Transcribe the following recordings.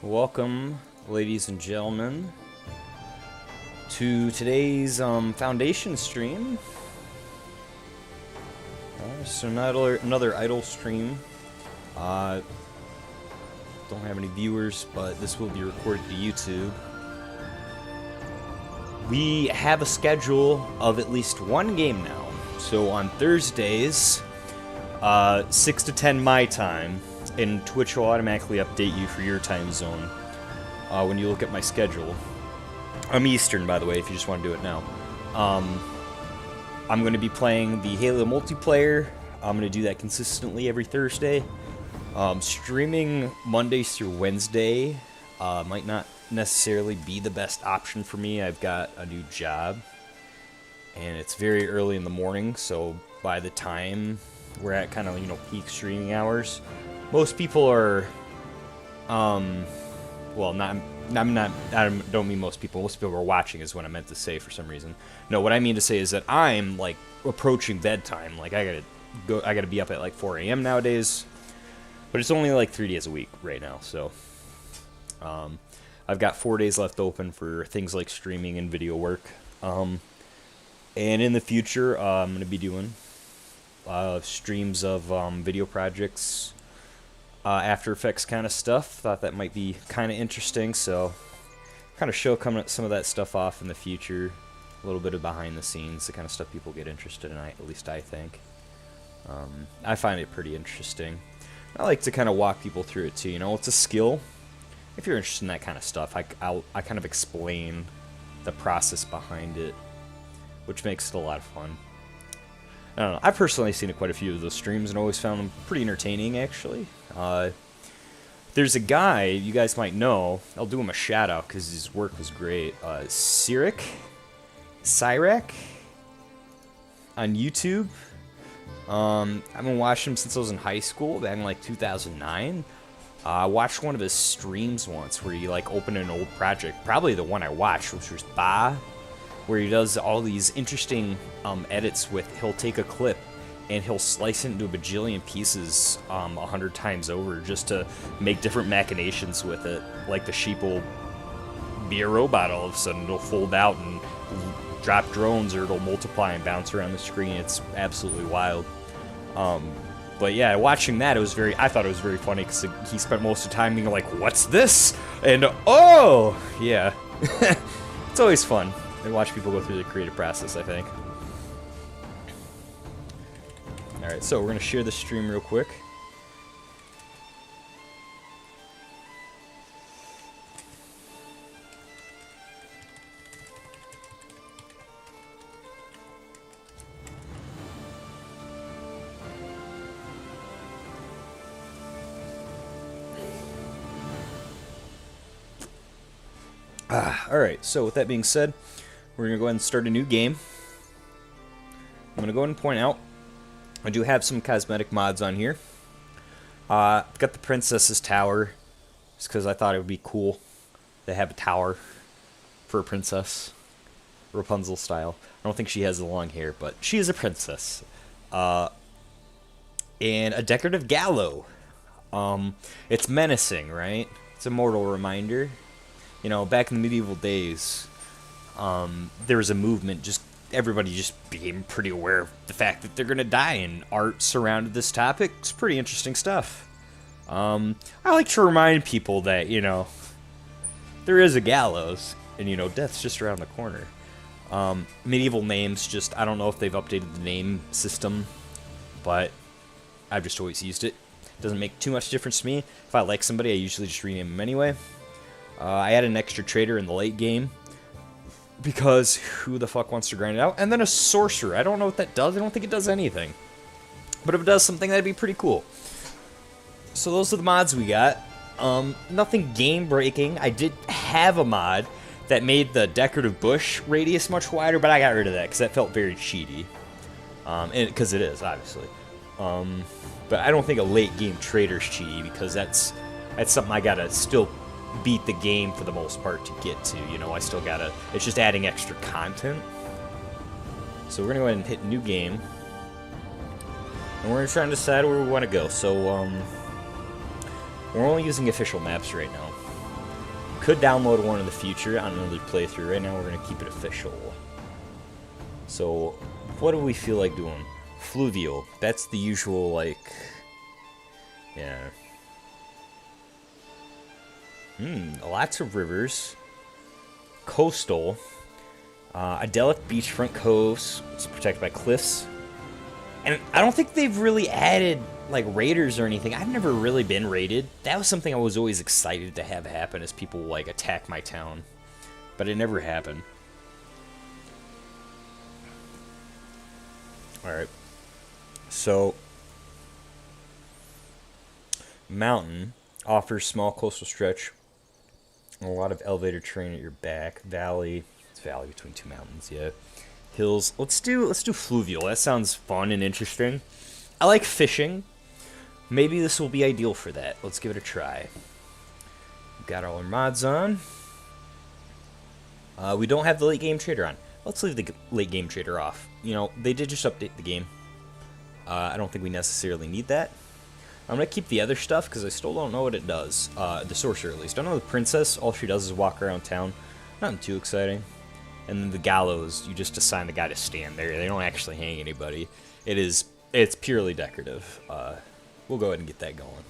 Welcome, ladies and gentlemen, to today's Foundation stream. So another idle stream. Don't have any viewers, but this will be recorded to YouTube. We have a schedule of at least one game now. So on Thursdays, 6 to 10 my time, and Twitch will automatically update you for your time zone when you look at my schedule. I'm Eastern, by the way, if you just want to do it now. I'm going to be playing the Halo multiplayer. I'm going to do that consistently every Thursday. Streaming Mondays through Wednesday might not necessarily be the best option for me. I've got a new job, and it's very early in the morning, so by the time we're at kind of, peak streaming hours, most people are, well, I don't mean most people. Most people are watching is what I meant to say for some reason. No, what I mean to say is that I'm, like, approaching bedtime. Like, I gotta be up at, like, 4 a.m. nowadays. But it's only, like, 3 days a week right now, so. I've got 4 days left open for things like streaming and video work. And in the future, I'm gonna be doing streams of video projects, After Effects kind of stuff. Thought that might be kind of interesting, so kind of show some of that stuff off in the future. A little bit of behind the scenes, the kind of stuff people get interested in, at least I think. I find it pretty interesting. I like to kind of walk people through it too. It's a skill. If you're interested in that kind of stuff, I kind of explain the process behind it, which makes it a lot of fun. I don't know. I've personally seen quite a few of those streams and always found them pretty entertaining, actually. There's a guy you guys might know. I'll do him a shout out because his work was great. Cyrac on YouTube. I've been watching him since I was in high school, back in like 2009. I watched one of his streams once where he opened an old project, probably the one I watched, which was Ba, where he does all these interesting edits with, he'll take a clip and he'll slice it into a bajillion pieces 100 times over just to make different machinations with it. Like the sheep will be a robot all of a sudden, it'll fold out and drop drones, or it'll multiply and bounce around the screen. It's absolutely wild. But yeah, watching that, I thought it was very funny because he spent most of the time being like, "What's this?" And oh, yeah, it's always fun to watch people go through the creative process, I think. All right, so we're gonna share the stream real quick. Alright, so with that being said, we're going to go ahead and start a new game. I'm going to go ahead and point out, I do have some cosmetic mods on here. I've got the Princess's Tower, just because I thought it would be cool to have a tower for a princess, Rapunzel style. I don't think she has the long hair, but she is a princess. And a decorative gallows. It's menacing, right? It's a mortal reminder. Back in the medieval days, there was a movement, everybody just became pretty aware of the fact that they're going to die, and art surrounded this topic. It's pretty interesting stuff. I like to remind people that, there is a gallows, and, death's just around the corner. Medieval names, I don't know if they've updated the name system, but I've just always used it. Doesn't make too much difference to me. If I like somebody, I usually just rename them anyway. I added an extra trader in the late game, because who the fuck wants to grind it out? And then a sorcerer. I don't know what that does. I don't think it does anything. But if it does something, that'd be pretty cool. So those are the mods we got. Nothing game-breaking. I did have a mod that made the decorative bush radius much wider, but I got rid of that because that felt very cheaty. Because it is, obviously. But I don't think a late-game trader's cheaty, because that's something I gotta still beat the game for the most part to get to. I still gotta, it's just adding extra content. So we're gonna go ahead and hit new game, and we're gonna try and decide where we want to go. So we're only using official maps right now. Could download one in the future on another playthrough. Right now we're going to keep it official. So, what do we feel like doing? Fluvial. That's the usual, like... Yeah. Lots of rivers. Coastal. Idyllic beachfront coast. It's protected by cliffs. And I don't think they've really added, like, raiders or anything. I've never really been raided. That was something I was always excited to have happen, as people, like, attack my town. But it never happened. Alright. So, mountain offers small coastal stretch. A lot of elevator terrain at your back. Valley. It's valley between two mountains, yeah. Hills. Let's do fluvial. That sounds fun and interesting. I like fishing. Maybe this will be ideal for that. Let's give it a try. We've got all our mods on. We don't have the late game trader on. Let's leave the late game trader off. You know, they did just update the game. I don't think we necessarily need that. I'm going to keep the other stuff because I still don't know what it does. The sorcerer, at least. I know the princess, all she does is walk around town. Nothing too exciting. And then the gallows, you just assign the guy to stand there. They don't actually hang anybody. It's purely decorative. We'll go ahead and get that going.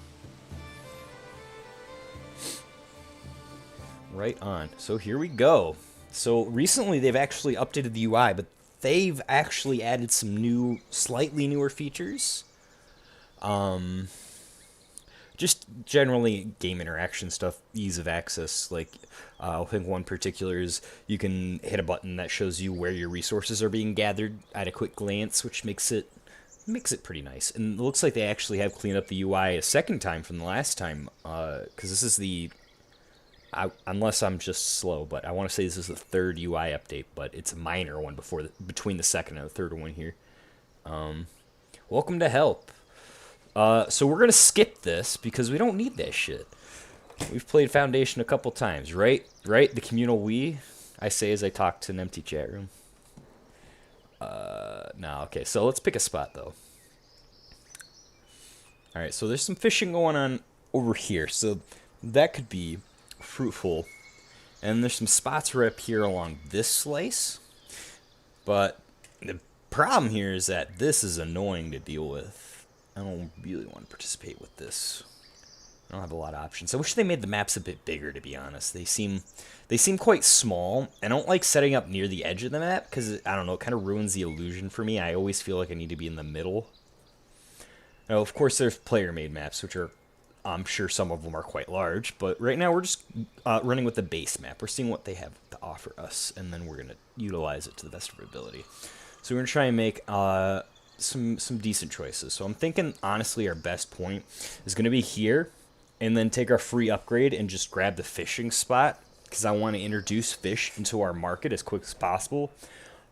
Right on. So here we go. So recently they've actually updated the UI, but they've actually added some slightly newer features. Just generally game interaction stuff, ease of access. Like, I think one particular is you can hit a button that shows you where your resources are being gathered at a quick glance, which makes it pretty nice. And it looks like they actually have cleaned up the UI a second time from the last time, because this is unless I'm just slow, but I want to say this is the third UI update, but it's a minor one between the second and the third one here. Welcome to help. So we're going to skip this because we don't need that shit. We've played Foundation a couple times, right? Right? The communal we, I say as I talk to an empty chat room. No, okay. So let's pick a spot, though. Alright, so there's some fishing going on over here. So that could be fruitful. And there's some spots right up here along this slice. But the problem here is that this is annoying to deal with. I don't really want to participate with this. I don't have a lot of options. I wish they made the maps a bit bigger, to be honest. They seem quite small. I don't like setting up near the edge of the map because, I don't know, it kind of ruins the illusion for me. I always feel like I need to be in the middle. Now, of course, there's player-made maps, which are, I'm sure some of them are quite large. But right now, we're just running with the base map. We're seeing what they have to offer us, and then we're going to utilize it to the best of our ability. So we're going to try and make... some decent choices. So I'm thinking, honestly, our best point is going to be here, and then take our free upgrade and just grab the fishing spot, because I want to introduce fish into our market as quick as possible.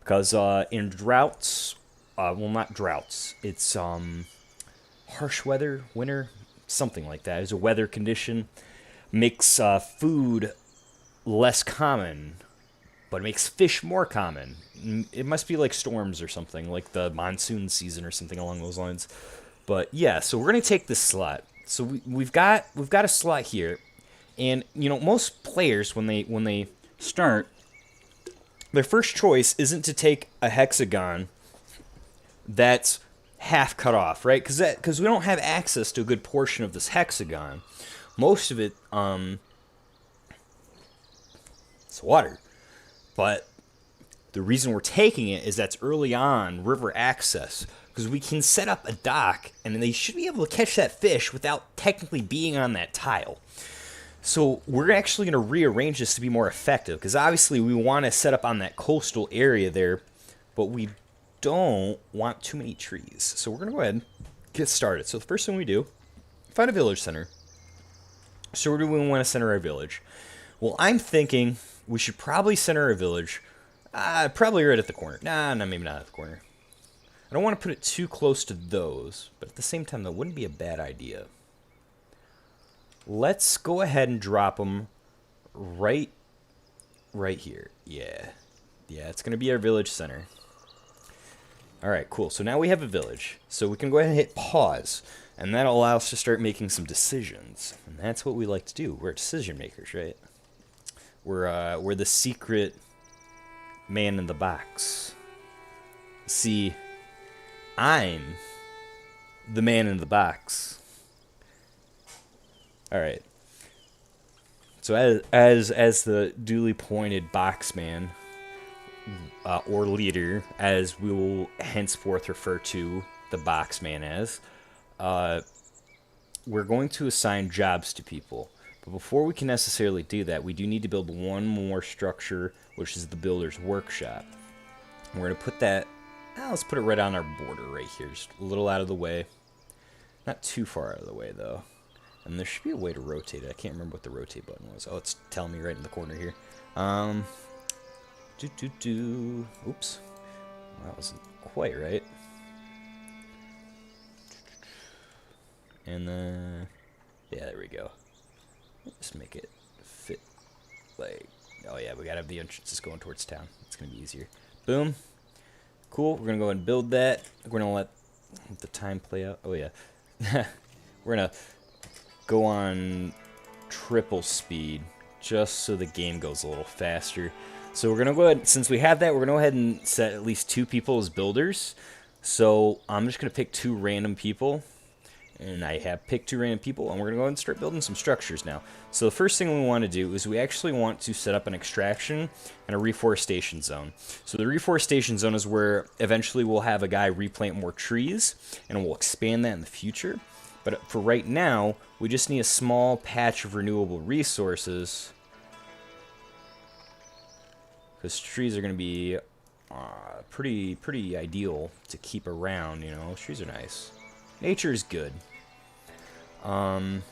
Because in droughts, well, not droughts, it's harsh weather, winter, something like that. It's a weather condition, makes food less common, but it makes fish more common. It must be like storms or something, like the monsoon season or something along those lines. But yeah, so we're gonna take this slot. So we've got a slot here, and you know, most players when they start, their first choice isn't to take a hexagon that's half cut off, right? Because we don't have access to a good portion of this hexagon. Most of it, it's water. But the reason we're taking it is that's early on river access, because we can set up a dock and they should be able to catch that fish without technically being on that tile. So we're actually going to rearrange this to be more effective, because obviously we want to set up on that coastal area there, but we don't want too many trees. So we're going to go ahead and get started. So the first thing we do, find a village center. So where do we want to center our village? Well, I'm thinking we should probably center our village probably right at the corner. Nah, maybe not at the corner. I don't want to put it too close to those, but at the same time, that wouldn't be a bad idea. Let's go ahead and drop them right here. Yeah, it's going to be our village center. All right, cool. So now we have a village. So we can go ahead and hit pause, and that'll allow us to start making some decisions. And that's what we like to do. We're decision makers, right? We're the secret man in the box. See, I'm the man in the box. All right. So as the duly appointed boxman, or leader, as we will henceforth refer to the boxman as, we're going to assign jobs to people. But before we can necessarily do that, we do need to build one more structure, which is the builder's workshop. And we're going to put that, let's put it right on our border right here, just a little out of the way. Not too far out of the way, though. And there should be a way to rotate it. I can't remember what the rotate button was. Oh, it's telling me right in the corner here. Oops. That wasn't quite right. And then, yeah, there we go. Just make it fit like, oh yeah, we gotta have the entrances going towards town. It's gonna be easier. Boom. Cool, we're gonna go ahead and build that. We're gonna let the time play out. Oh yeah. We're gonna go on triple speed just so the game goes a little faster. So we're gonna go ahead, since we have that, we're gonna go ahead and set at least 2 people as builders. So I'm just gonna pick 2 random people. And I have picked 2 random people, and we're going to go ahead and start building some structures now. So the first thing we want to do is we actually want to set up an extraction and a reforestation zone. So the reforestation zone is where eventually we'll have a guy replant more trees, and we'll expand that in the future. But for right now, we just need a small patch of renewable resources, because trees are going to be pretty ideal to keep around, you know. Trees are nice. Nature is good. And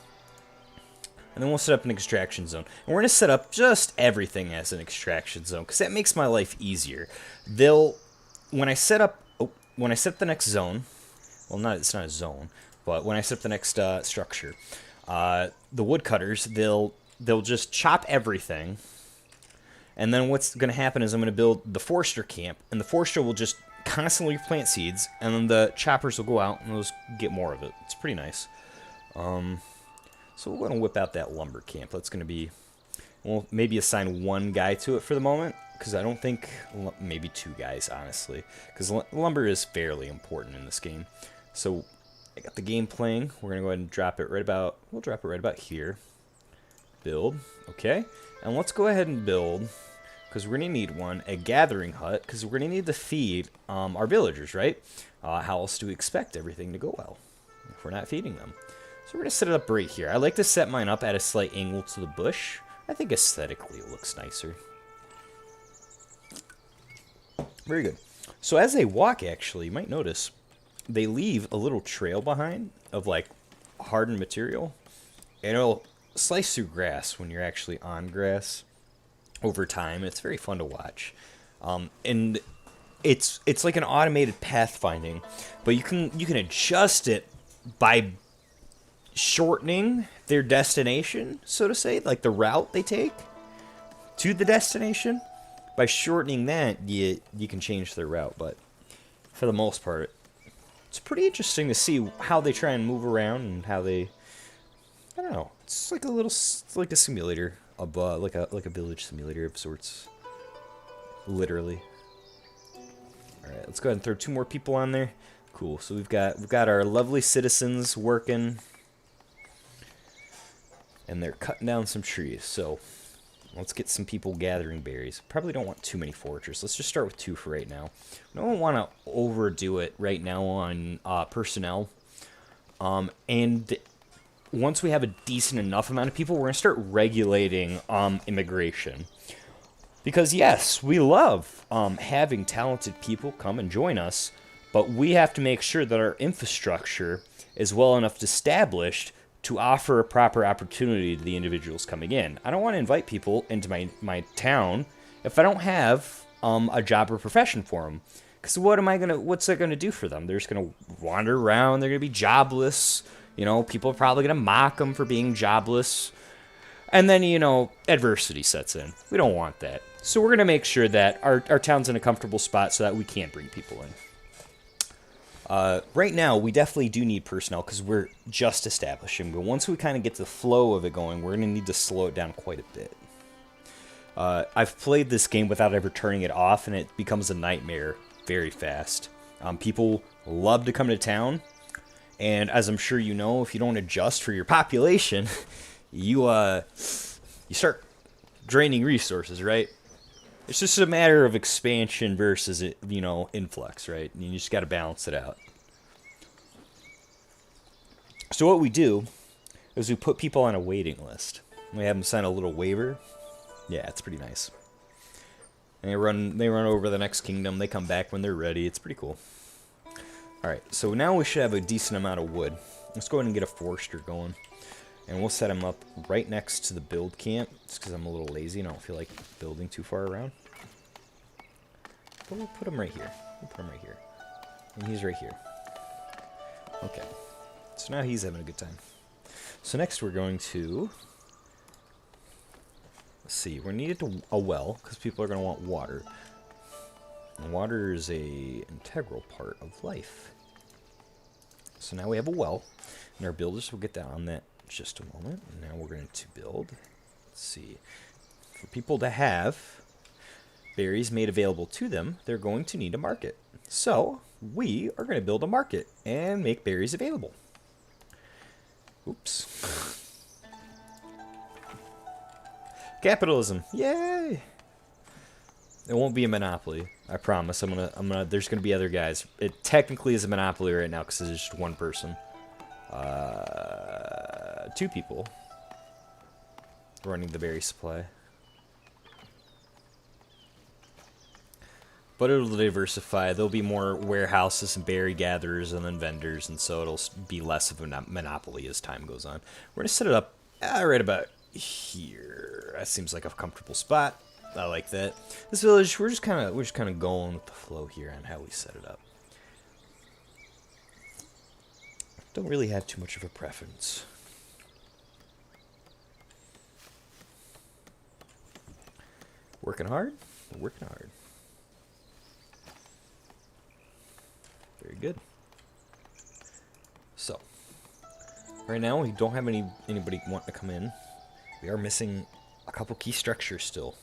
then we'll set up an extraction zone. And we're going to set up just everything as an extraction zone, because that makes my life easier. When I set the next zone, well, it's not a zone, but when I set up the next structure, the woodcutters, they'll just chop everything. And then what's going to happen is I'm going to build the forester camp, and the forester will just constantly plant seeds, and then the choppers will go out and they'll just get more of it. It's pretty nice. So we're going to whip out that lumber camp. That's going to be, well, maybe assign 1 guy to it for the moment, because I don't think, maybe 2 guys, honestly, because lumber is fairly important in this game. So I got the game playing. We're going to go ahead and drop it right about, we'll drop it right about here. Build, okay, and let's go ahead and build, because we're going to need a gathering hut, because we're going to need to feed our villagers, right? How else do we expect everything to go well if we're not feeding them? So we're going to set it up right here. I like to set mine up at a slight angle to the bush. I think aesthetically it looks nicer. Very good. So as they walk, actually, you might notice, they leave a little trail behind of, like, hardened material. And it'll slice through grass when you're actually on grass over time. It's very fun to watch. And it's like an automated pathfinding, but you can adjust it by shortening their destination, so to say, like the route they take to the destination. By shortening that, you can change their route, but for the most part, it's pretty interesting to see how they try and move around and how they, I don't know, it's like a simulator of like a village simulator of sorts, literally. All right, let's go ahead and throw 2 more people on there. Cool. So we've got our lovely citizens working, and they're cutting down some trees. So let's get some people gathering berries. Probably don't want too many foragers. Let's just start with 2 for right now. We don't want to overdo it right now on personnel. And once we have a decent enough amount of people, we're going to start regulating immigration. Because yes, we love having talented people come and join us, but we have to make sure that our infrastructure is well enough established to offer a proper opportunity to the individuals coming in. I don't want to invite people into my town if I don't have a job or profession for them. Because what's that gonna do for them? They're just gonna wander around. They're gonna be jobless. You know, people are probably gonna mock them for being jobless. And then, you know, adversity sets in. We don't want that. So we're going to make sure that our town's in a comfortable spot so that we can bring people in. Right now, we definitely do need personnel because we're just establishing. But once we kind of get the flow of it going, we're going to need to slow it down quite a bit. I've played this game without ever turning it off, and it becomes a nightmare very fast. People love to come to town, and as I'm sure you know, if you don't adjust for your population, you start draining resources, right? It's just a matter of expansion versus, influx, right? And you just got to balance it out. So what we do is we put people on a waiting list. We have them sign a little waiver. Yeah, it's pretty nice. And they run over the next kingdom. They come back when they're ready. It's pretty cool. All right, so now we should have a decent amount of wood. Let's go ahead and get a forester going. And we'll set him up right next to the build camp. Just because I'm a little lazy and I don't feel like building too far around. But we'll put him right here. And he's right here. Okay. So now he's having a good time. So next we're going to... Let's see. We're needed to a well, because people are going to want water. And water is a integral part of life. So now we have a well. And our builders will get down on that in just a moment. And now we're going to build. Let's see. For people to have berries made available to them, they're going to need a market. So we are going to build a market and make berries available. Oops. Capitalism. Yay! It won't be a monopoly. I promise. There's gonna be other guys. It technically is a monopoly right now because there's just one person. 2 people running the berry supply. But it'll diversify. There'll be more warehouses and berry gatherers and then vendors, and so it'll be less of a monopoly as time goes on. We're gonna set it up right about here. That seems like a comfortable spot. I like that. This village, we're just kind of going with the flow here on how we set it up. Don't really have too much of a preference. Working hard? We're working hard. Very good. So, right now we don't have anybody wanting to come in. We are missing a couple key structures still.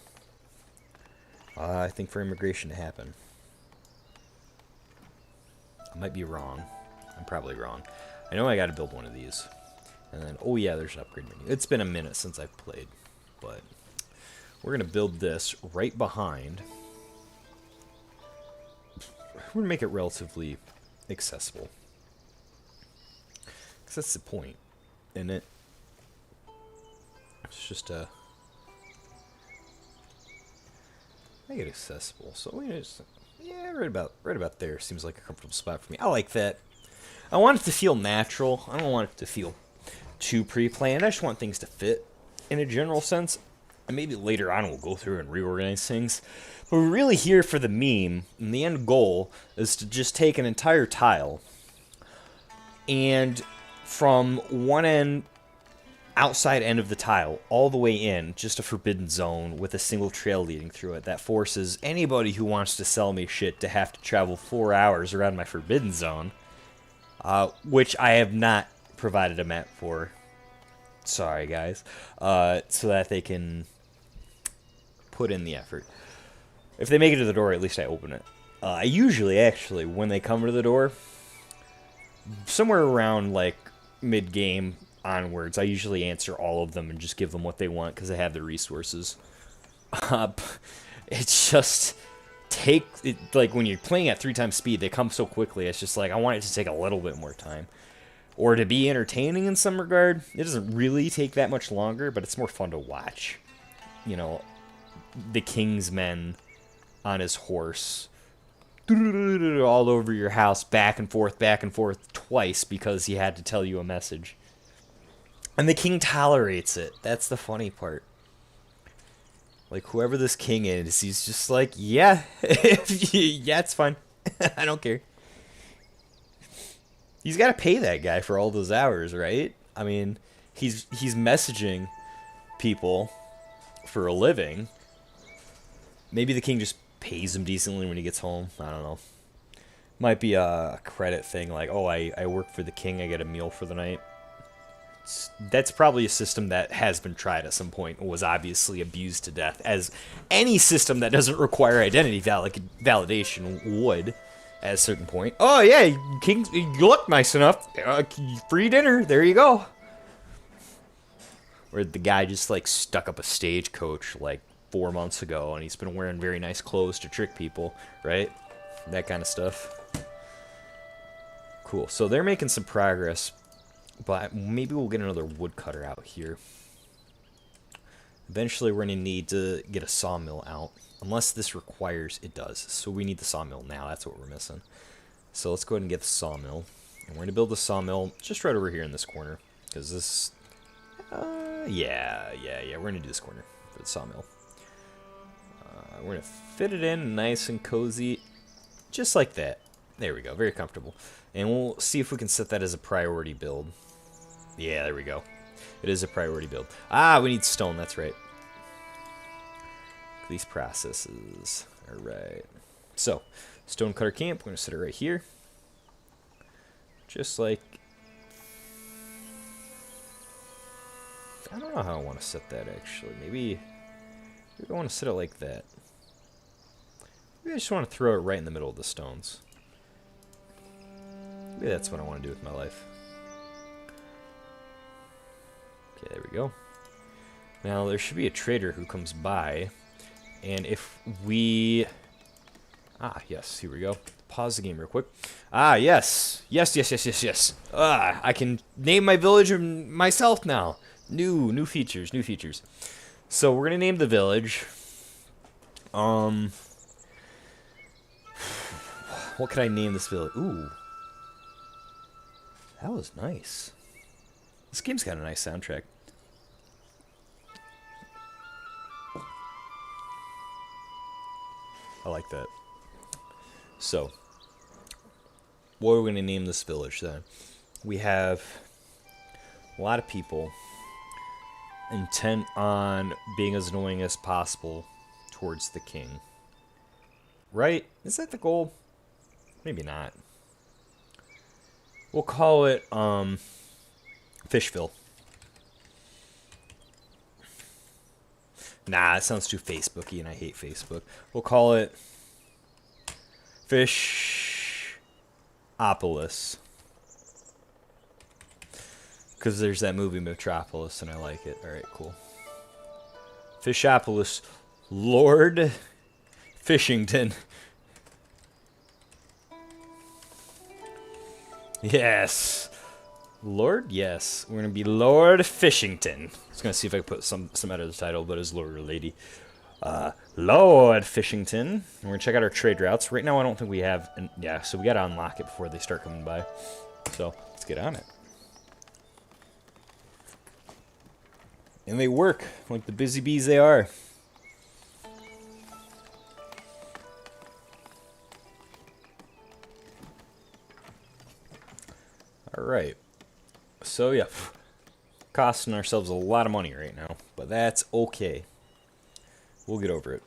I think for immigration to happen. I might be wrong. I'm probably wrong. I know I gotta build one of these. And then, oh yeah, there's an upgrade menu. It's been a minute since I've played. But we're gonna build this right behind. We're gonna make it relatively accessible. Because that's the point, isn't it? It's just make it accessible. So we just, yeah, right about there seems like a comfortable spot for me. I like that. I want it to feel natural. I don't want it to feel too pre-planned. I just want things to fit in a general sense. And maybe later on we'll go through and reorganize things. But we're really here for the meme, and the end goal is to just take an entire tile and from one end, outside end of the tile, all the way in, just a forbidden zone with a single trail leading through it that forces anybody who wants to sell me shit to have to travel 4 hours around my forbidden zone, which I have not provided a map for. Sorry, guys. So that they can put in the effort. If they make it to the door, at least I open it. I usually, actually, when they come to the door, somewhere around, like, mid-game onwards, I usually answer all of them and just give them what they want because they have the resources. It's just... like, when you're playing at 3 times speed, they come so quickly, it's just like, I want it to take a little bit more time. Or to be entertaining in some regard. It doesn't really take that much longer, but it's more fun to watch. You know, the king's men on his horse all over your house, back and forth twice because he had to tell you a message. And the king tolerates it. That's the funny part. Like, whoever this king is, he's just like, yeah, yeah, it's fine. I don't care. He's got to pay that guy for all those hours, right? I mean, he's messaging people for a living. Maybe the king just pays him decently when he gets home. I don't know. Might be a credit thing, like, oh, I work for the king, I get a meal for the night. that's probably a system that has been tried at some point and was obviously abused to death, as any system that doesn't require identity validation would at a certain point. Oh yeah, King, you look nice enough. Free dinner, there you go. Where the guy just like stuck up a stagecoach like 4 months ago, and he's been wearing very nice clothes to trick people, right? That kind of stuff. Cool. So they're making some progress, but maybe we'll get another woodcutter out here. Eventually, we're going to need to get a sawmill out, unless this requires it does. So we need the sawmill now. That's what we're missing. So let's go ahead and get the sawmill, and we're going to build the sawmill just right over here in this corner, because this. Yeah. We're going to do this corner for the sawmill. We're going to fit it in nice and cozy, just like that. There we go, very comfortable. And we'll see if we can set that as a priority build. Yeah, there we go. It is a priority build. Ah, we need stone, that's right. These processes. Alright. So, stone cutter camp, we're going to set it right here. Just like... I don't know how I want to set that, actually. Maybe I want to set it like that. Maybe I just want to throw it right in the middle of the stones. Maybe that's what I want to do with my life. Okay, there we go. Now, there should be a trader who comes by, and if we... Ah, yes, here we go. Pause the game real quick. Ah, yes. Yes. Ah, I can name my village myself now. New features. So, we're going to name the village. What could I name this village? Ooh. That was nice. This game's got a nice soundtrack. I like that. So, what are we going to name this village then? We have a lot of people intent on being as annoying as possible towards the king. Right? Is that the goal? Maybe not. We'll call it, Fishville. Nah, it sounds too Facebooky, and I hate Facebook. We'll call it Fishopolis. Because there's that movie Metropolis, and I like it. Alright, cool. Fishopolis. Lord Fishington. Yes. Lord? Yes. We're going to be Lord Fishington. I was going to see if I could put some out of the title, but it's Lord or Lady. Lord Fishington. And we're going to check out our trade routes. Right now, I don't think we have... Yeah, so we got to unlock it before they start coming by. So, let's get on it. And they work like the busy bees they are. Alright. So, yeah. Costing ourselves a lot of money right now. But that's okay. We'll get over it.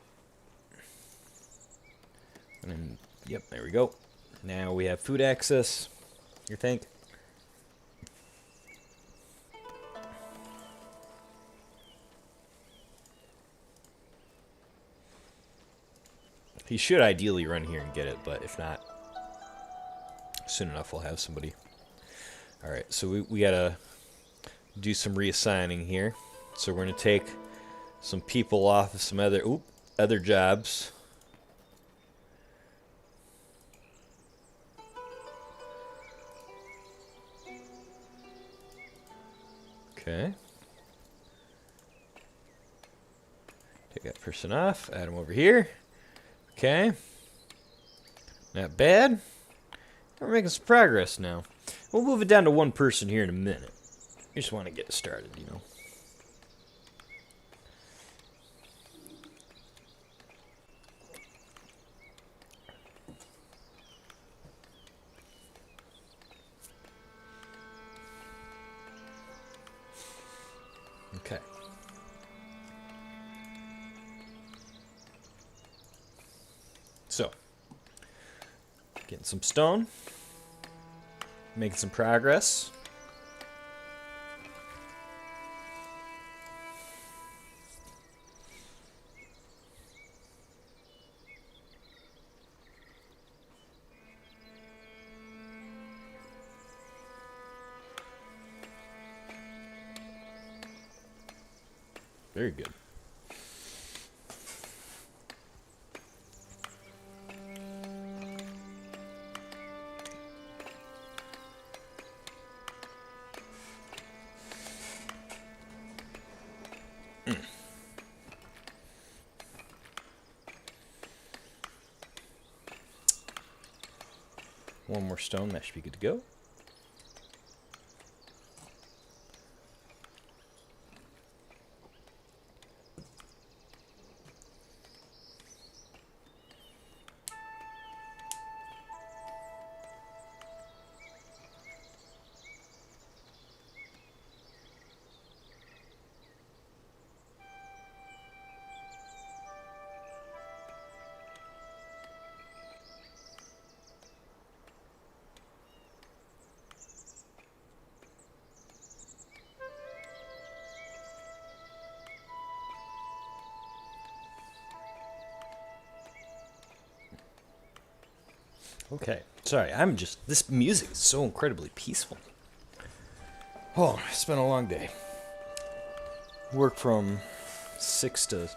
And then, yep, there we go. Now we have food access. You think? He should ideally run here and get it, but if not, soon enough we'll have somebody. Alright, so we gotta do some reassigning here. So we're gonna take some people off of some other jobs. Okay. Take that person off, add him over here. Okay. Not bad. We're making some progress now. We'll move it down to one person here in a minute. We just want to get it started, you know. Okay. So, getting some stone, making some progress. Very good. One more stone, that should be good to go. Okay, sorry, this music is so incredibly peaceful. Oh, it's been a long day. Work from 6 to,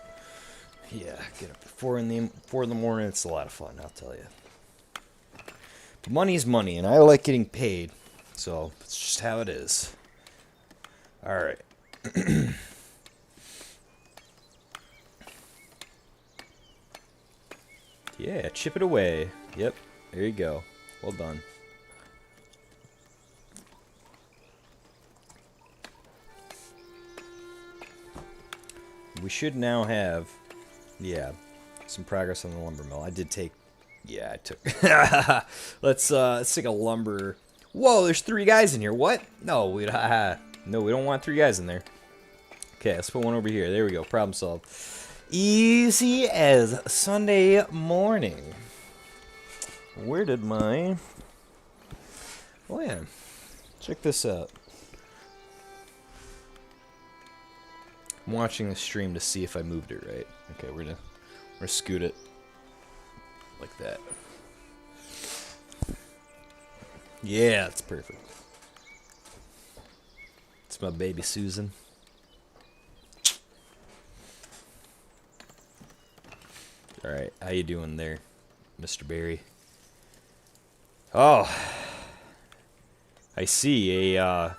yeah, get up at 4 in the morning. It's a lot of fun, I'll tell you. But money's money, and I like getting paid, so it's just how it is. Alright. Yeah, chip it away. Yep. There you go. Well done. We should now have, yeah, some progress on the lumber mill. I did take, yeah, I took. Let's take a lumber. Whoa, there's 3 guys in here. What? No, we don't want 3 guys in there. Okay, let's put one over here. There we go. Problem solved. Easy as Sunday morning. Where did my... Oh, yeah. Check this out. I'm watching the stream to see if I moved it right. Okay, we're gonna scoot it like that. Yeah, it's perfect. It's my baby Susan. All right, how you doing there, Mr. Barry? Oh, I see a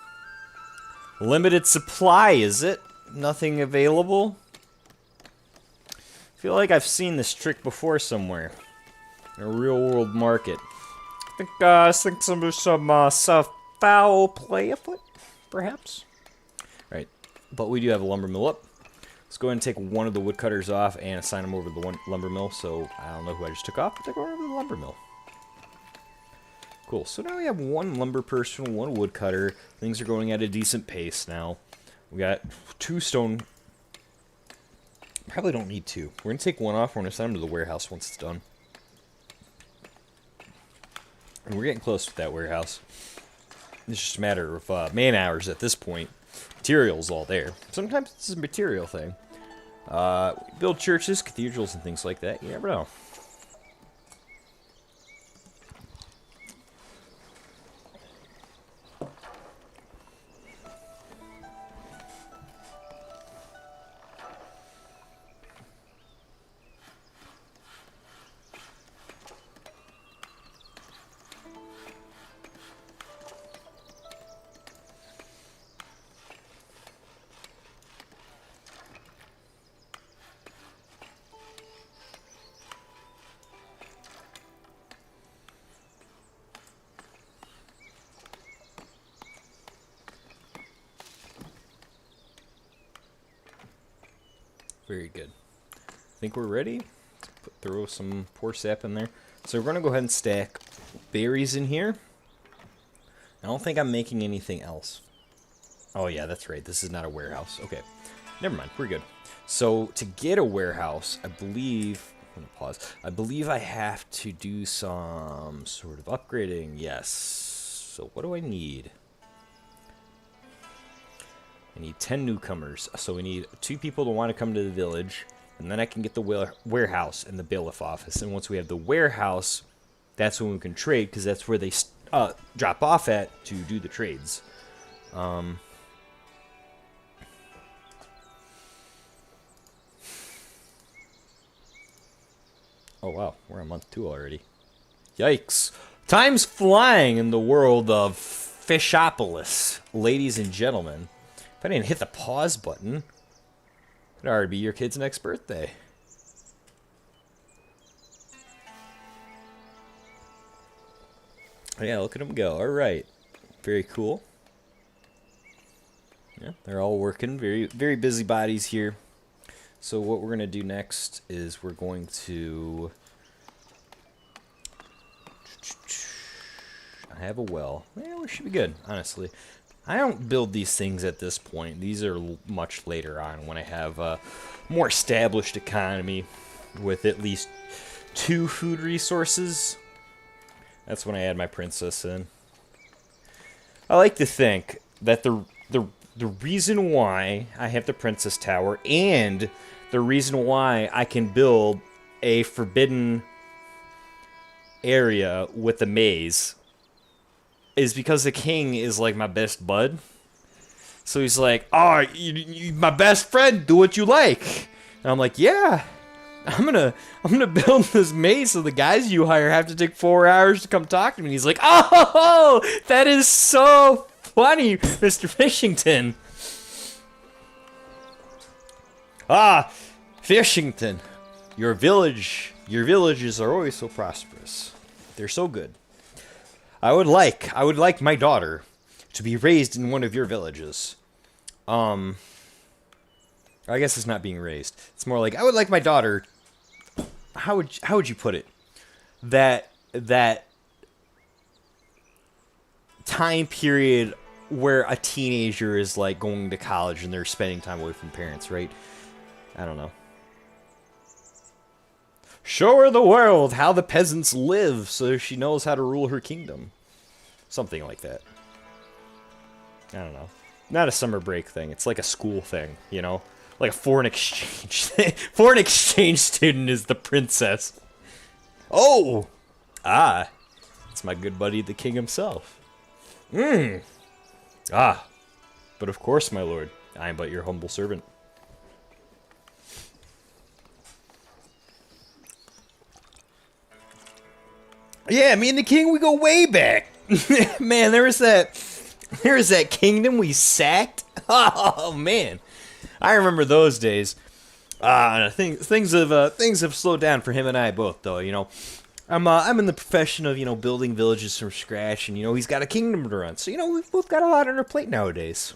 limited supply, is it? Nothing available? I feel like I've seen this trick before somewhere. In a real-world market. I think some foul play afoot, perhaps? Alright, but we do have a lumber mill up. Let's go ahead and take one of the woodcutters off and assign them over to the lumber mill, so I don't know who I just took off, but they're going over to the lumber mill. Cool, so now we have one lumber person, one woodcutter. Things are going at a decent pace now. We got 2 stone. Probably don't need 2. We're going to take one off. We're going to send them to the warehouse once it's done. And we're getting close with that warehouse. It's just a matter of man hours at this point. Material's all there. Sometimes it's a material thing. Build churches, cathedrals, and things like that. You never know. Very good. I think we're ready to throw some poor sap in there. So we're going to go ahead and stack berries in here. I don't think I'm making anything else. Oh yeah, that's right. This is not a warehouse. Okay. Never mind. We're good. So to get a warehouse, I believe... I'm going to pause. I believe I have to do some sort of upgrading. Yes. So what do I need? I need 10 newcomers, so we need 2 people to want to come to the village, and then I can get the warehouse and the bailiff office. And once we have the warehouse, that's when we can trade, because that's where they drop off at to do the trades. Oh, wow. We're on month 2 already. Yikes. Time's flying in the world of Fishopolis, ladies and gentlemen. If I didn't hit the pause button, it'd already be your kid's next birthday. Yeah, look at them go. All right. Very cool. Yeah, they're all working. Very, very busy bodies here. So what we're going to do next is we're going to... I have a well. Yeah, we should be good, honestly. I don't build these things at this point. These are much later on when I have a more established economy with at least 2 food resources. That's when I add my princess in. I like to think that the reason why I have the princess tower and the reason why I can build a forbidden area with a maze is because the king is like my best bud. So he's like, "Oh, you my best friend, do what you like." And I'm like, "Yeah, I'm gonna build this maze so the guys you hire have to take 4 hours to come talk to me." And he's like, "Oh, that is so funny, Mr. Fishington." Ah, Fishington, your villages are always so prosperous. They're so good. I would like my daughter to be raised in one of your villages. I guess it's not being raised. It's more like I would like my daughter. How would you put it? That time period where a teenager is like going to college and they're spending time away from parents, right? I don't know. Show her the world, how the peasants live, so she knows how to rule her kingdom. Something like that. I don't know. Not a summer break thing. It's like a school thing, you know? Like a foreign exchange thing. Foreign exchange student is the princess. Oh! Ah. It's my good buddy, the king himself. Ah. But of course, my lord, I am but your humble servant. Yeah, me and the king, we go way back. Man, there was that kingdom we sacked. Oh man, I remember those days. Things have slowed down for him and I both, though. You know, I'm in the profession of building villages from scratch, and he's got a kingdom to run. So we've both got a lot on our plate nowadays.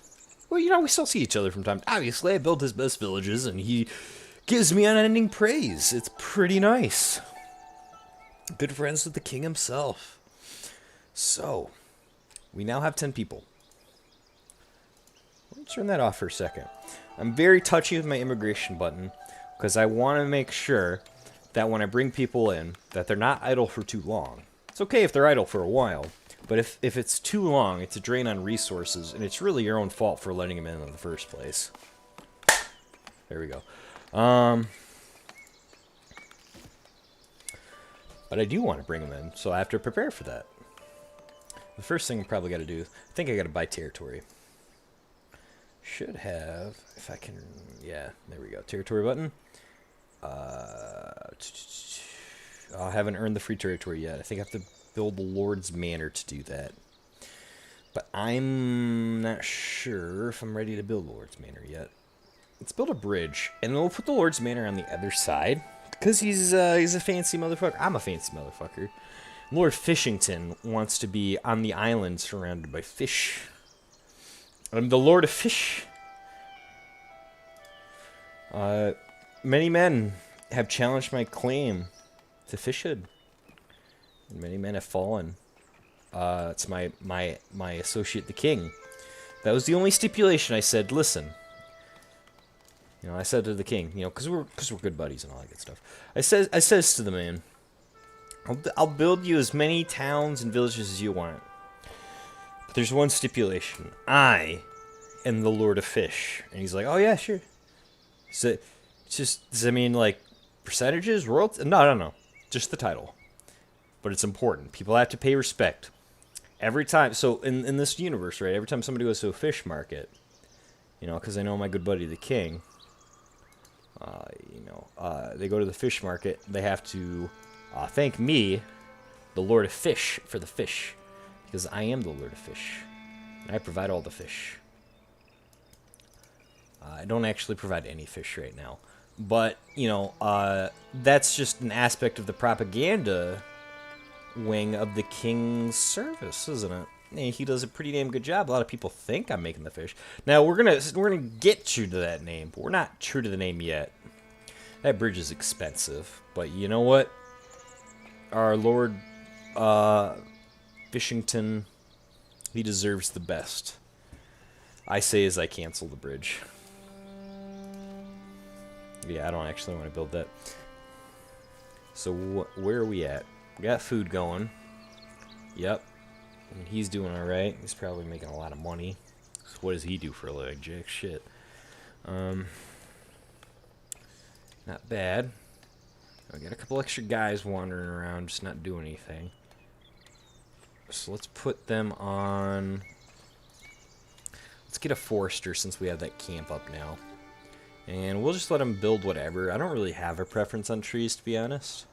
Well, we still see each other from time. Obviously, I built his best villages, and he gives me unending praise. It's pretty nice. Good friends with the king himself. So, we now have 10 people. Let me turn that off for a second. I'm very touchy with my immigration button because I want to make sure that when I bring people in, that they're not idle for too long. It's okay if they're idle for a while, but if it's too long, it's a drain on resources, and it's really your own fault for letting them in the first place. There we go. But I do want to bring them in, so I have to prepare for that. The first thing I probably got to do, I think I got to buy territory. Should have, if I can, yeah, there we go. Territory button. I haven't earned the free territory yet. I think I have to build the Lord's Manor to do that. But I'm not sure if I'm ready to build the Lord's Manor yet. Let's build a bridge, and then we'll put the Lord's Manor on the other side. Because he's a fancy motherfucker. I'm a fancy motherfucker. Lord Fishington wants to be on the island surrounded by fish. I'm the Lord of Fish. Many men have challenged my claim to fishhood. And many men have fallen. It's my associate, the king. That was the only stipulation. I said, listen. I said to the king, because we're good buddies and all that good stuff. I says to the man, I'll build you as many towns and villages as you want. But there's one stipulation. I am the Lord of Fish. And he's like, oh yeah, sure. So, does that mean like percentages, royalties? No. Just the title. But it's important. People have to pay respect. Every time, so in this universe, right, every time somebody goes to a fish market, because I know my good buddy the king, They go to the fish market. They have to thank me, the Lord of Fish, for the fish. Because I am the Lord of Fish. And I provide all the fish. I don't actually provide any fish right now. But, that's just an aspect of the propaganda wing of the king's service, isn't it? And he does a pretty damn good job. A lot of people think I'm making the fish. Now, we're gonna get true to that name, but we're not true to the name yet. That bridge is expensive. But you know what? Our Lord Fishington, he deserves the best. I say as I cancel the bridge. Yeah, I don't actually want to build that. So where are we at? We got food going. Yep. And he's doing alright. He's probably making a lot of money. So what does he do for a living? Jack shit. Not bad. I got a couple extra guys wandering around, just not doing anything. So let's put them on... Let's get a forester since we have that camp up now. And we'll just let them build whatever. I don't really have a preference on trees, to be honest.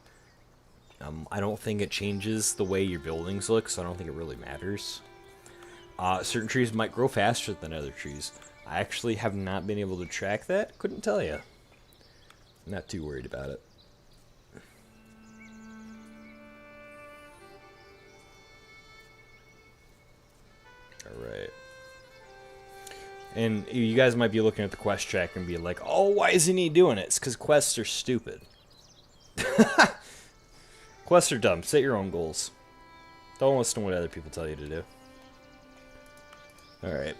I don't think it changes the way your buildings look, so I don't think it really matters. Certain trees might grow faster than other trees. I actually have not been able to track that. Couldn't tell you. Not too worried about it. Alright. And you guys might be looking at the quest track and be like, oh, why isn't he doing it? It's because quests are stupid. Quests are dumb. Set your own goals. Don't listen to what other people tell you to do. Alright.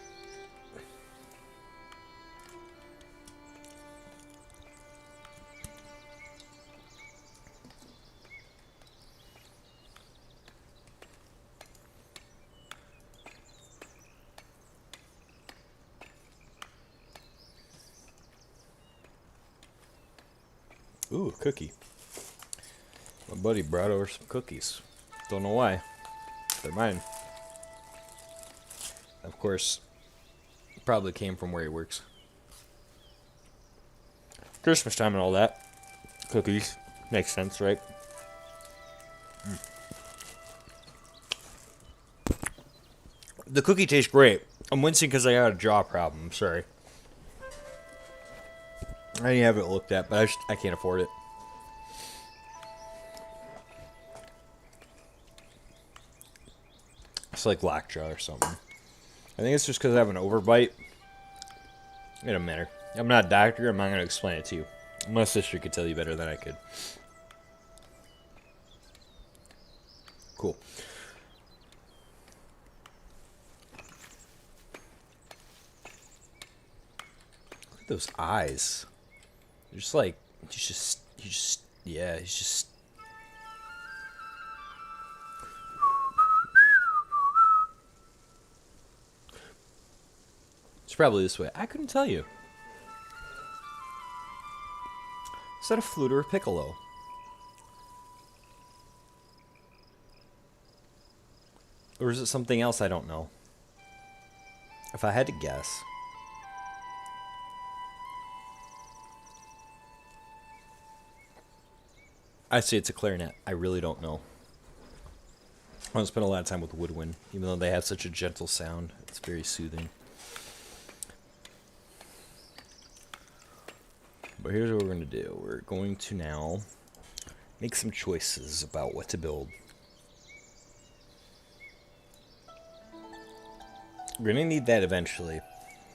Ooh, a cookie. My buddy brought over some cookies. Don't know why. They're mine. Of course, probably came from where he works. Christmas time and all that. Cookies. Makes sense, right? The cookie tastes great. I'm wincing because I got a jaw problem. I'm sorry. I didn't have it looked at, but I can't afford it. It's like lockjaw or something. I think it's just because I have an overbite. It doesn't matter. I'm not a doctor. I'm not going to explain it to you. My sister could tell you better than I could. Cool. Look at those eyes. They're just like, yeah, he's just. It's probably this way. I couldn't tell you. Is that a flute or a piccolo? Or is it something else I don't know? If I had to guess. I'd say it's a clarinet. I really don't know. I don't spend a lot of time with woodwind, even though they have such a gentle sound. It's very soothing. But here's what we're going to do. We're going to now make some choices about what to build. We're going to need that eventually.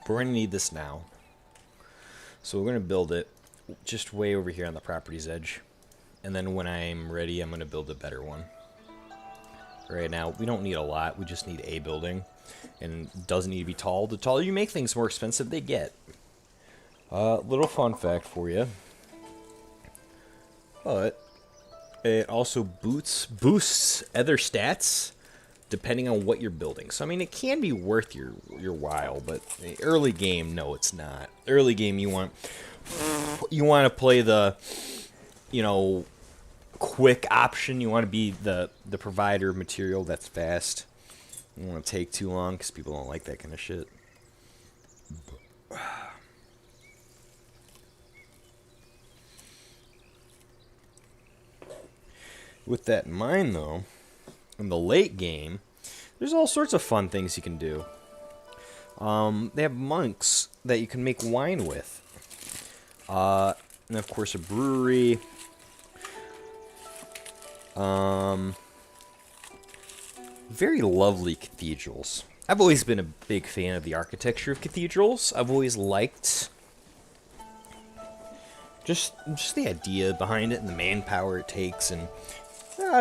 But we're going to need this now. So we're going to build it just way over here on the property's edge. And then when I'm ready, I'm going to build a better one. Right now, we don't need a lot. We just need a building. And it doesn't need to be tall. The taller you make things, more expensive they get. Little fun fact for you. But it also boosts other stats depending on what you're building. So, I mean, it can be worth your while, but early game, no, it's not. Early game, you want to play the, quick option. You want to be the provider of material that's fast. You don't want to take too long because people don't like that kind of shit. With that in mind, though, in the late game, there's all sorts of fun things you can do. They have monks that you can make wine with. And of course a brewery. Very lovely cathedrals. I've always been a big fan of the architecture of cathedrals. I've always liked just the idea behind it and the manpower it takes, and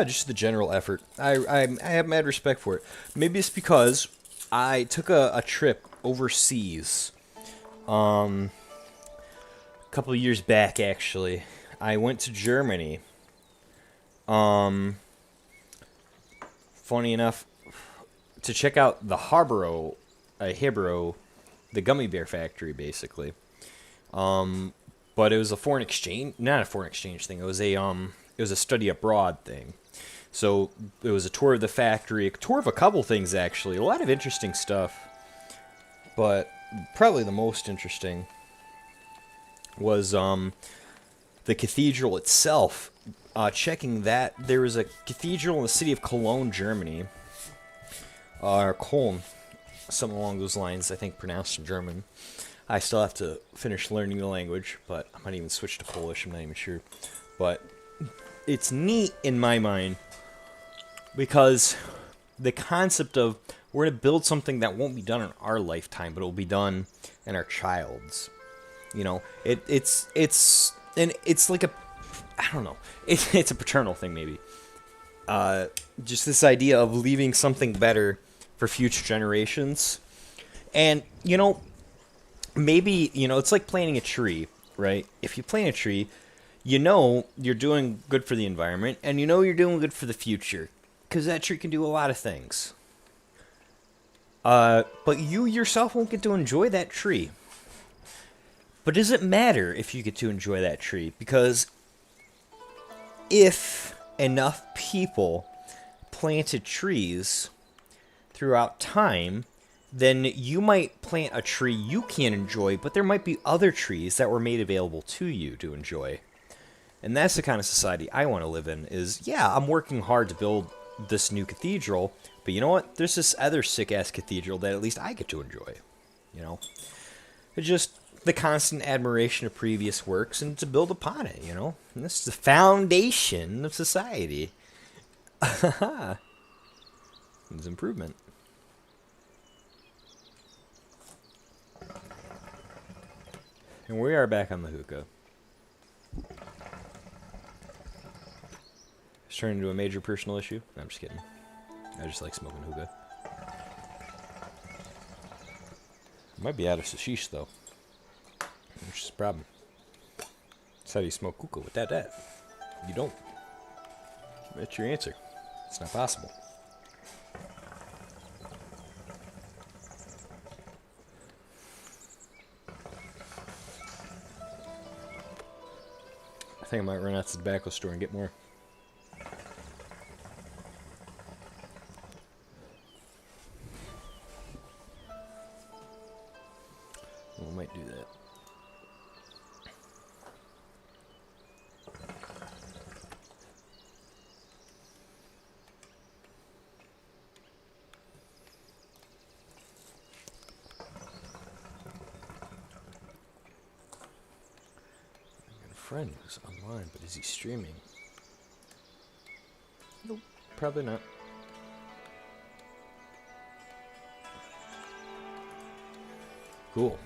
just the general effort. I have mad respect for it. Maybe it's because I took a trip overseas a couple of years back, actually. I went to Germany. Funny enough, to check out the Harborough, the gummy bear factory, basically. But it was a foreign exchange, not a foreign exchange thing. It was a study abroad thing. So it was a tour of the factory, a tour of a couple things actually, a lot of interesting stuff. But probably the most interesting was the cathedral itself. Checking that, there was a cathedral in the city of Cologne, Germany, or Köln, something along those lines. I think pronounced in German. I still have to finish learning the language, but I might even switch to Polish. I'm not even sure. But it's neat in my mind because the concept of we're going to build something that won't be done in our lifetime, but it will be done in our child's. You know, it's like a, I don't know, it's a paternal thing maybe. Just this idea of leaving something better for future generations. And, you know, maybe, you know, it's like planting a tree, right? If you plant a tree, you know you're doing good for the environment, and you know you're doing good for the future, because that tree can do a lot of things. But you yourself won't get to enjoy that tree. But does it matter if you get to enjoy that tree? Because if enough people planted trees throughout time, then you might plant a tree you can't enjoy, but there might be other trees that were made available to you to enjoy. And that's the kind of society I want to live in, is, yeah, I'm working hard to build this new cathedral, but you know what? There's this other sick-ass cathedral that at least I get to enjoy, you know? It's just the constant admiration of previous works and to build upon it, you know? And this is the foundation of society. It's improvement. And we are back on the hookah. It's turned into a major personal issue. No, I'm just kidding. I just like smoking hookah. I might be out of hashish though, which is a problem. That's how do you smoke hookah without that? You don't. That's your answer. It's not possible. I think I might run out to the tobacco store and get more. We might do that. Friend who's online, but is he streaming? Nope, probably not. Cool.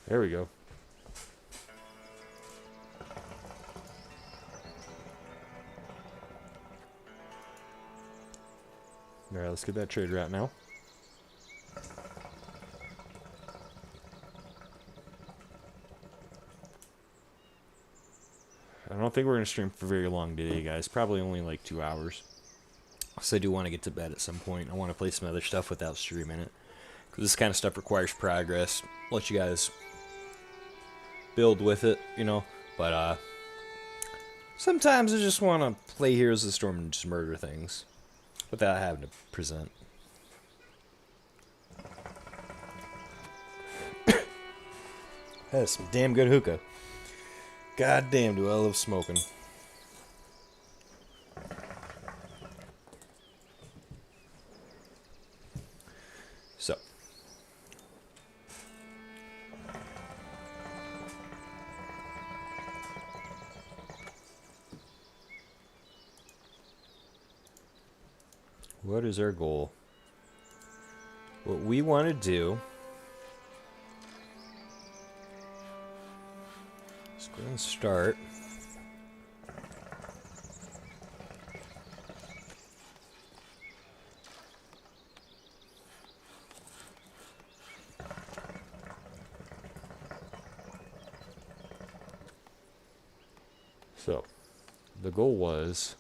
There we go. Alright, let's get that trade route now. I don't think we're going to stream for very long today, guys. Probably only like 2 hours. So I do want to get to bed at some point. I want to play some other stuff without streaming it. Because this kind of stuff requires progress. Let you guys build with it, you know. But sometimes I just want to play Heroes of the Storm and just murder things without having to present. That's some damn good hookah. God damn, do I love smoking. So. What is our goal? What we want to do... Let's go ahead and start. So, the goal was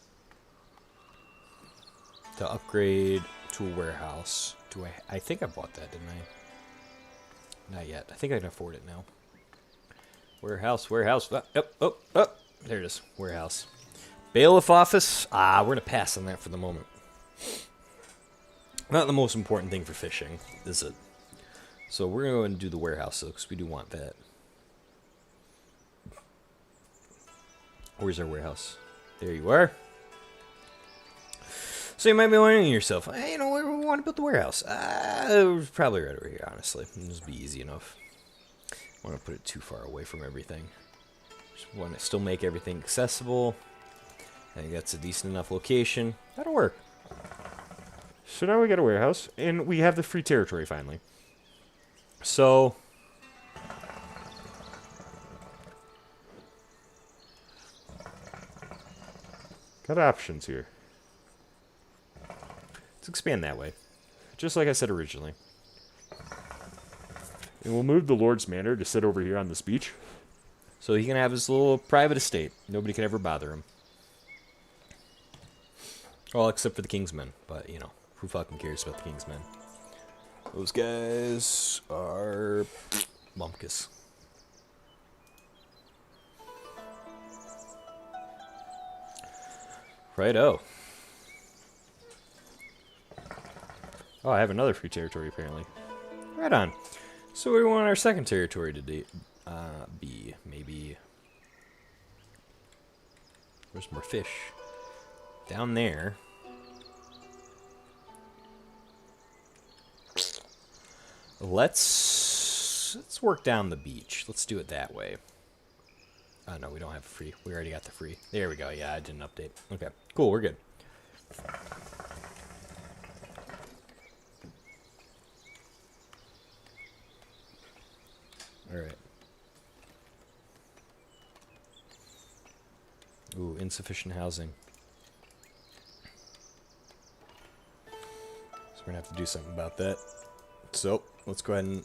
to upgrade to a warehouse. I think I bought that, didn't I? Not yet. I think I can afford it now. Warehouse. Up. There it is. Warehouse. Bailiff office. We're going to pass on that for the moment. Not the most important thing for fishing, is it? So we're going to go and do the warehouse, though, because we do want that. Where's our warehouse? There you are. So you might be wondering to yourself, hey, you know, where do we want to build the warehouse? Probably right over here, honestly. This will be easy enough. I want to put it too far away from everything. Just want to still make everything accessible. I think that's a decent enough location. That'll work. So now we got a warehouse, and we have the free territory finally. So... got options here. Let's expand that way. Just like I said originally. And we'll move the Lord's Manor to sit over here on this beach. So he can have his little private estate. Nobody can ever bother him. Well, except for the King's Men. But, you know, who fucking cares about the King's Men? Those guys are bumpkus. Righto. Oh, I have another free territory, apparently. Right on. So we want our second territory to be, maybe... Where's more fish? Down there. Let's work down the beach. Let's do it that way. Oh, no, we don't have free. We already got the free. There we go. Yeah, I didn't update. Okay, cool. We're good. All right. Ooh, insufficient housing. So we're going to have to do something about that. So, let's go ahead and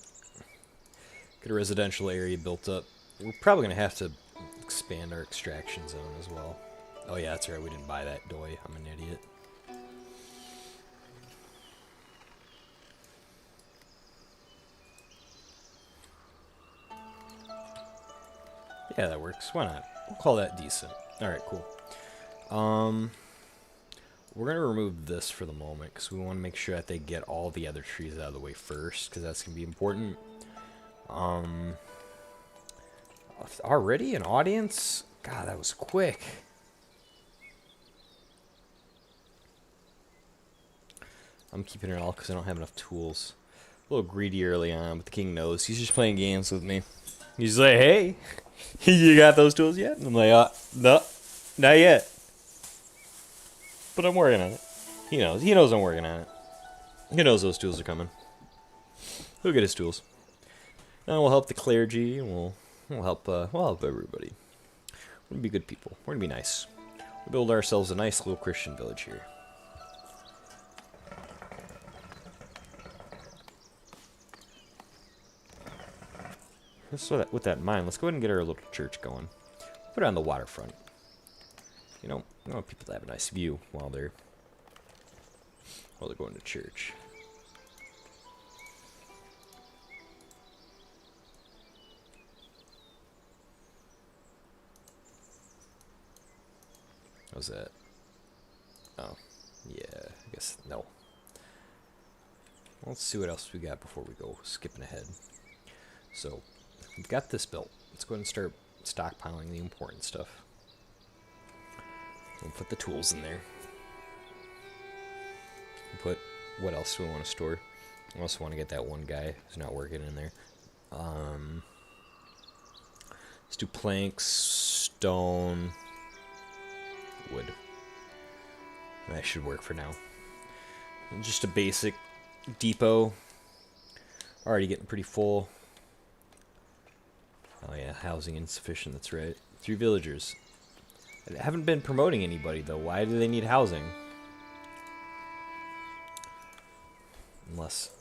get a residential area built up. We're probably going to have to expand our extraction zone as well. Oh yeah, that's right, we didn't buy that doi. I'm an idiot. Yeah, that works. Why not? We'll call that decent. Alright, cool. We're going to remove this for the moment, because we want to make sure that they get all the other trees out of the way first, because that's going to be important. Already an audience? God, that was quick. I'm keeping it all because I don't have enough tools. A little greedy early on, but the king knows. He's just playing games with me. He's like, hey, you got those tools yet? And I'm like, no, not yet. But I'm working on it. He knows. He knows I'm working on it. He knows those tools are coming. He'll get his tools. And we'll help the clergy, and we'll help everybody. We're gonna be good people. We're gonna be nice. We'll build ourselves a nice little Christian village here. So with that in mind, let's go ahead and get our little church going. Put it on the waterfront. You know, I want people to have a nice view while they're going to church. How's that? Oh, yeah, I guess no. Let's see what else we got before we go skipping ahead. So, we've got this built. Let's go ahead and start stockpiling the important stuff. We'll put the tools in there. We'll put, what else do we want to store? I also want to get that one guy who's not working in there. Let's do planks, stone, wood. That should work for now. And just a basic depot. Already getting pretty full. Oh yeah, housing insufficient, that's right. 3 villagers. I haven't been promoting anybody though. Why do they need housing? Unless...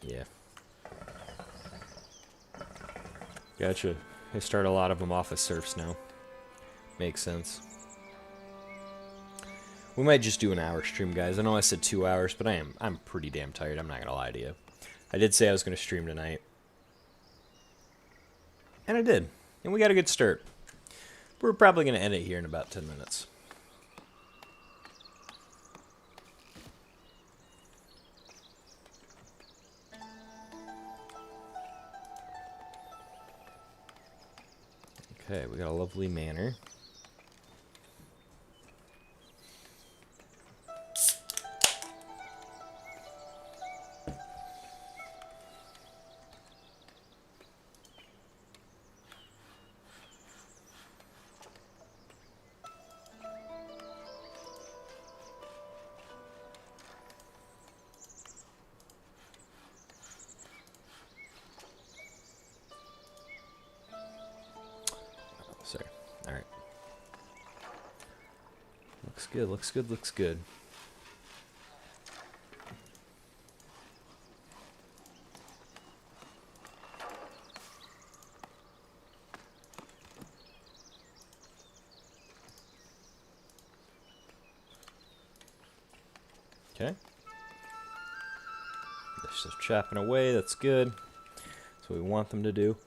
Yeah. Gotcha. I start a lot of them off as serfs now. Makes sense. We might just do an hour stream, guys. I know I said 2 hours, but I'm pretty damn tired. I'm not gonna lie to you. I did say I was gonna stream tonight. And I did. And we got a good start. We're probably gonna end it here in about 10 minutes. Okay, we got a lovely manor. Sorry. Alright. Looks good, looks good, looks good. Okay. They're just chopping away, that's good. That's what we want them to do.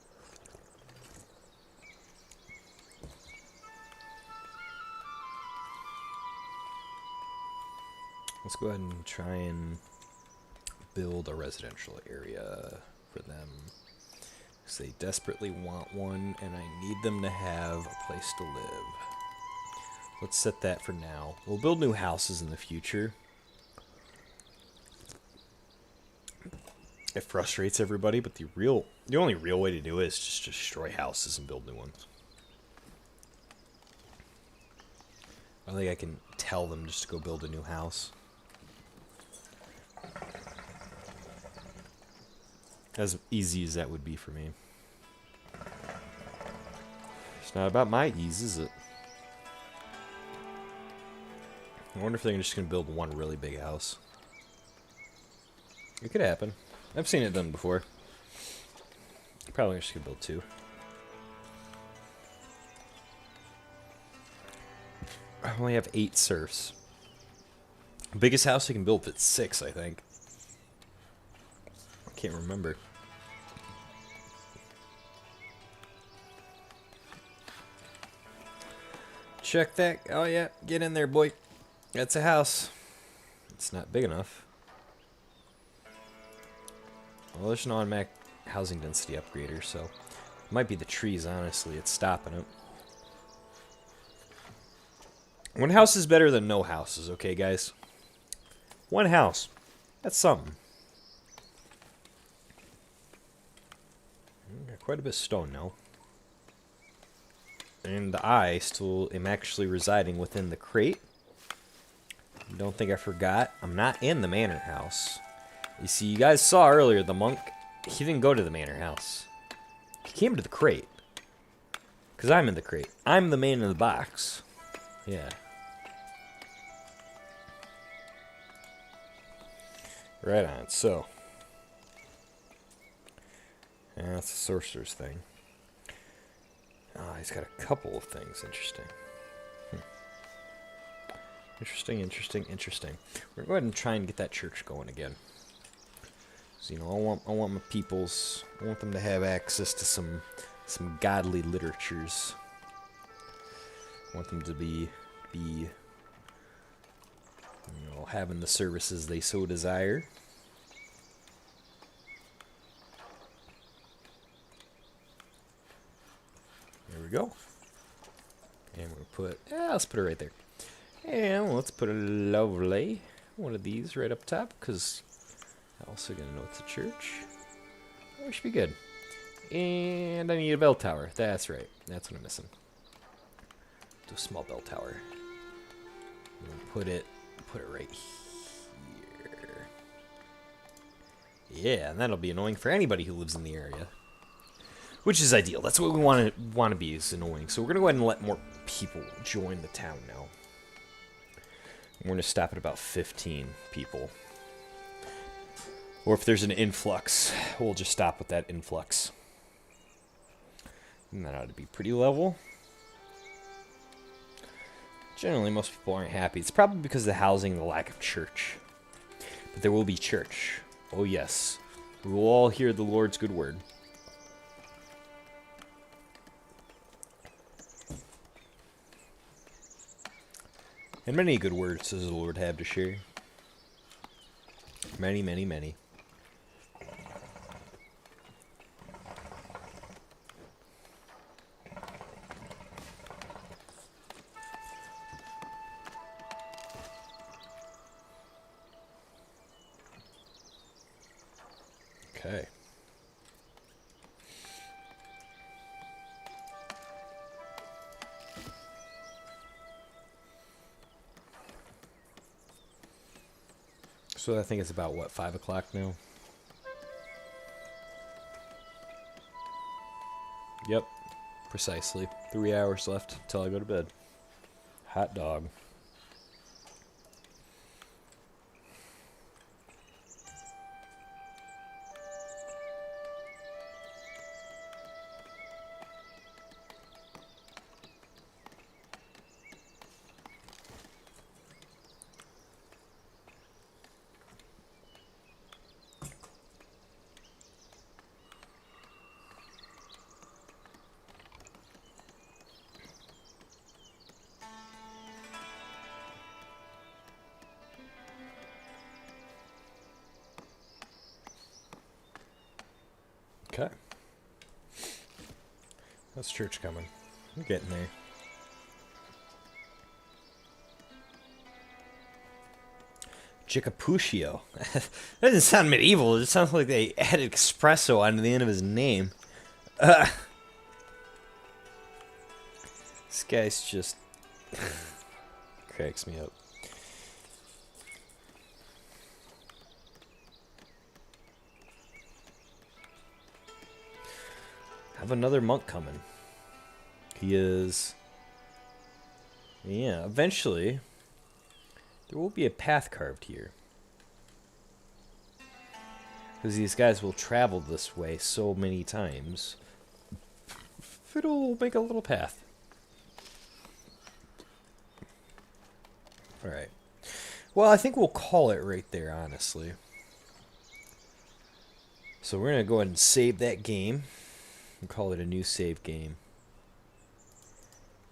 Let's go ahead and try and build a residential area for them. Because they desperately want one, and I need them to have a place to live. Let's set that for now. We'll build new houses in the future. It frustrates everybody, but the only real way to do it is just destroy houses and build new ones. I don't think I can tell them just to go build a new house. As easy as that would be for me. It's not about my ease, is it? I wonder if they're just going to build one really big house. It could happen. I've seen it done before. Probably just going to build 2. I only have 8 serfs. Biggest house I can build fits 6, I think. Can't remember. Check that. Oh yeah, get in there, boy. That's a house. It's not big enough. Well, there's an automatic housing density upgrader, so it might be the trees, honestly. It's stopping it. One house is better than no houses, okay, guys? One house. That's something. Got quite a bit of stone now. And I still am actually residing within the crate. Don't think I forgot. I'm not in the manor house. You see, you guys saw earlier the monk, he didn't go to the manor house. He came to the crate. Because I'm in the crate. I'm the man in the box. Yeah. Right on, so. Yeah, that's a sorcerer's thing. Oh, he's got a couple of things. Interesting. Interesting, interesting, interesting. We're going to go ahead and try and get that church going again. So, you know, I want my peoples, I want them to have access to some godly literatures. I want them to be, you know, having the services they so desire. There we go. And we're going to put, let's put it right there. And let's put a lovely one of these right up top, because I'm also going to know it's a church. Oh, we should be good. And I need a bell tower. That's right. That's what I'm missing. Do a small bell tower. And put it right here. Yeah, and that'll be annoying for anybody who lives in the area. Which is ideal. That's what we want to be, is annoying. So we're going to go ahead and let more people join the town now. We're going to stop at about 15 people. Or if there's an influx, we'll just stop with that influx. And that ought to be pretty level. Generally, most people aren't happy. It's probably because of the housing and the lack of church. But there will be church. Oh yes. We will all hear the Lord's good word. And many good words does the Lord have to share. Many, many, many. Okay. So I think it's about, what, 5 o'clock now? Yep, precisely. 3 hours left until I go to bed. Hot dog. Okay. That's church coming. I'm getting there. Jicapuscio. That doesn't sound medieval. It sounds like they added espresso onto the end of his name. This guy's just cracks me up. Have another monk coming. He is... Yeah, eventually there will be a path carved here. Because these guys will travel this way so many times. It'll make a little path. Alright. Well, I think we'll call it right there, honestly. So we're going to go ahead and save that game. And call it a new save game.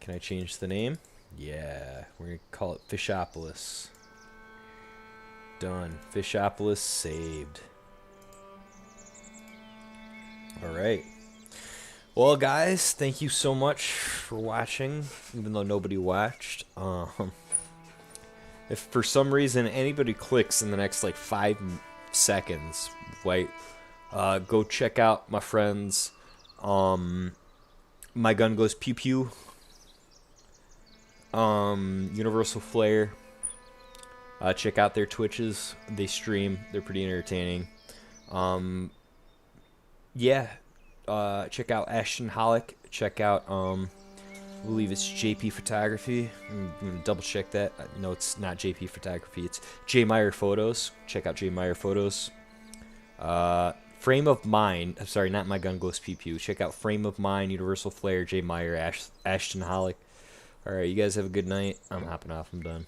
Can I change the name? Yeah, we're going to call it Fishopolis. Done. Fishopolis saved. Alright. Well, guys, thank you so much for watching, even though nobody watched. If for some reason anybody clicks in the next, like, 5 seconds, wait, go check out my friends. My Gun Goes Pew Pew. Universal Flare. Check out their Twitches. They stream. They're pretty entertaining. Yeah. Check out Ashton Hollick. Check out, I believe it's JP Photography. I'm gonna double check that. No, it's not JP Photography. It's J Meyer Photos. Check out J Meyer Photos. Frame of Mind. I'm sorry, not My Gun Goes Pew Pew. Check out Frame of Mind, Universal Flare, J Meyer, Ashton Hollick. Alright, you guys have a good night. I'm hopping off. I'm done.